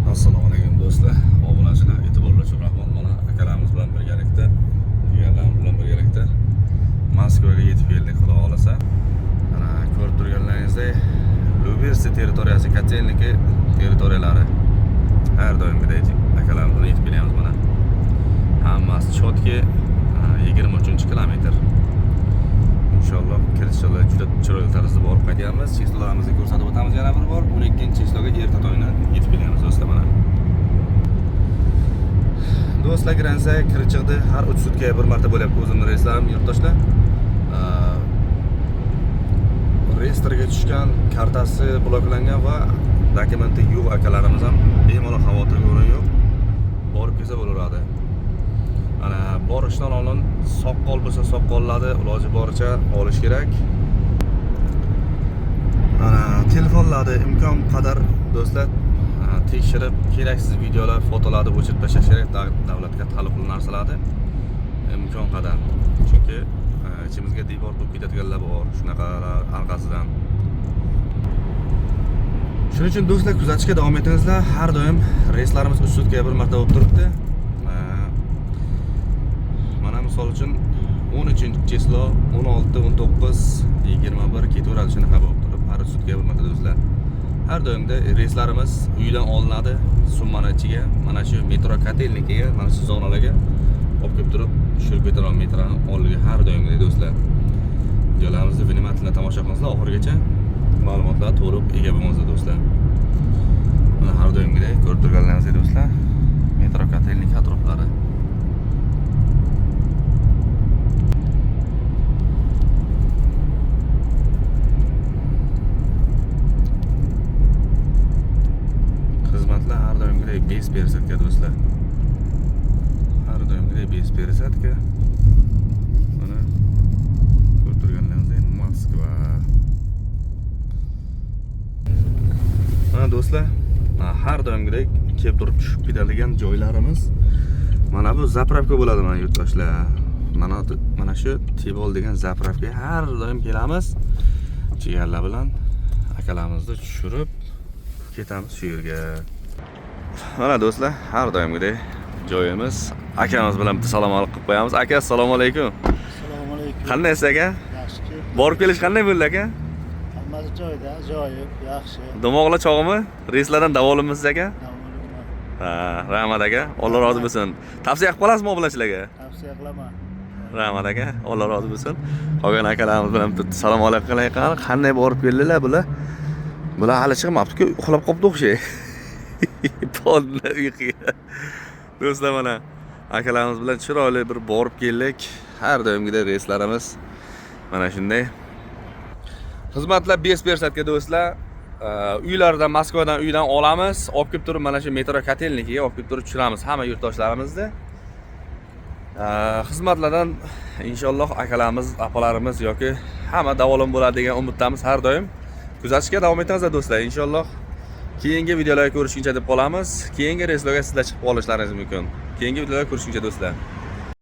Assalomu alaykum do'stlar, obunachilar, e'tiborlovchi rahmat. Mana akalarimiz bilan birgalikda, jigarlarimiz bilan birgalikda Moskvaga yetib keldik, xudo xolasa. Mana ko'rib turganlaringizdek, Lubersi territoriyasi, Kotelniki territoriyalari har doimgidek akalarimiz bilan yetib kelyapmiz mana. Hammasi chotki 23-kilometr. Inshaalloh kirishlar juda chiroyli tarzda borib qaytyapmiz. Cheklovlarimizni ko'rsatib o'tamiz yana bir bor. 12-cheklovga erta tongda yetib kelyapmiz do'stlar mana. Do'stlar, Gransa kirib-chiqdi. Har 3 sutkaga bir marta bo'lyapti o'zimning reyslarim, yurtdoshlar. Reyestrga tushgan, kartasi bloklangan va dokumenti yo'q akalarimiz ham bemalol xavotirga o'rin yo'q. Borib kelsa bo'laveradi. Ana borishdan oldin soqqol bo'lsa soqqollarni iloji boricha olish kerak. Ana telefonlarni imkon qadar do'stlar tekshirib, keraksiz videolar, fotolarni o'chirib tashlash kerak. Davlatga taalluqli narsalarni imkon qadar. Chunki ichimizga devor bo'lib ketadiganlar bor, shunaqalar orqasidan. Shuning uchun do'stlar kuzatishga davom etingizlar. Har doim reyslarimiz 3 sutkaga bir marta bo'lib turibdi. Misol uchun 13-cheslov, 16, 19, 21 ketaveradi, shunaqa bo'lib turib, har sutkaga bir marta do'stlar. Har doimda reyslarimiz uydan olinadi, summani ichiga, mana shu metro Kotelnikiga, mana shu zonalarga olib kelib turib, tushirib ketaman metroni oldiga har doimda do'stlar. Videolarimizni vнимательно tomosha qilingizlar oxirigacha, ma'lumotlar to'liq ega bo'lingizlar do'stlar. Mana har doimgidek ko'rib turganlaringizdek do'stlar, metro Kotelnik atroflari. Har doimgidek 5% ga do'stlar. Har doimgidek 5% ga. Mana ko'rib turganlaringizdek Moskva. Mana do'stlar, har doimgidek kelib turib tushib ketadigan joylarimiz mana bu zapravka bo'ladi mana yurtdoshlar. Mana shu Tibol degan zapravkaga har doim kelamiz. Jigarlar bilan akalarimizni tushirib ketamiz shu yerga. Mana do'stlar, har doimgidek joyimiz. Akamiz bilan bitta salom qilib qo'yamiz. Aka, assalomu alaykum. Assalomu alaykum. Qandaysiz aka? Yaxshi. Borib kelish qanday bo'ldi aka? Hammasi joyida, ajoyib, yaxshi. Domoqlar chog'imi? Reyslardan davolanmisiz aka? Davolanman. Ha, rahmat aka. Alloh rozi bo'lsin. Tavsiya qilib qolasizmi obunachilarga? Tavsiya qilaman. Rahmat aka. Alloh rozi bo'lsin. Qolgan akalarimiz bilan bitta salom alaykum qilaylik. Qanday borib keldilar bular? Bular hali chiqmabdi-ku, uxlab qolibdi o'xshaydi. Polni uyquga. Do'stlar, mana akalarimiz bilan chiroyli bir borib keldik. Har doimgidek reyslarimiz mana shunday. Xizmatlar 5% ga do'stlar. Uylardan, Moskvadan uydan olamiz, olib kelib turib mana shu metro Kotelnikiga olib kelib turib tushiramiz hamma yurtdoshlarimizni. Xizmatlardan inshaalloh akalarimiz, opalarimiz yoki hamma davolan bo'ladi degan umiddamiz har doim. Kuzatishga davom etingizlar do'stlar, inshaalloh. Keyingi videolarga ko'rishguncha deb qolamiz. Keyingi reyslarga sizlar chiqib olishlaringiz mumkin. Keyingi videolarga ko'rishguncha do'stlar.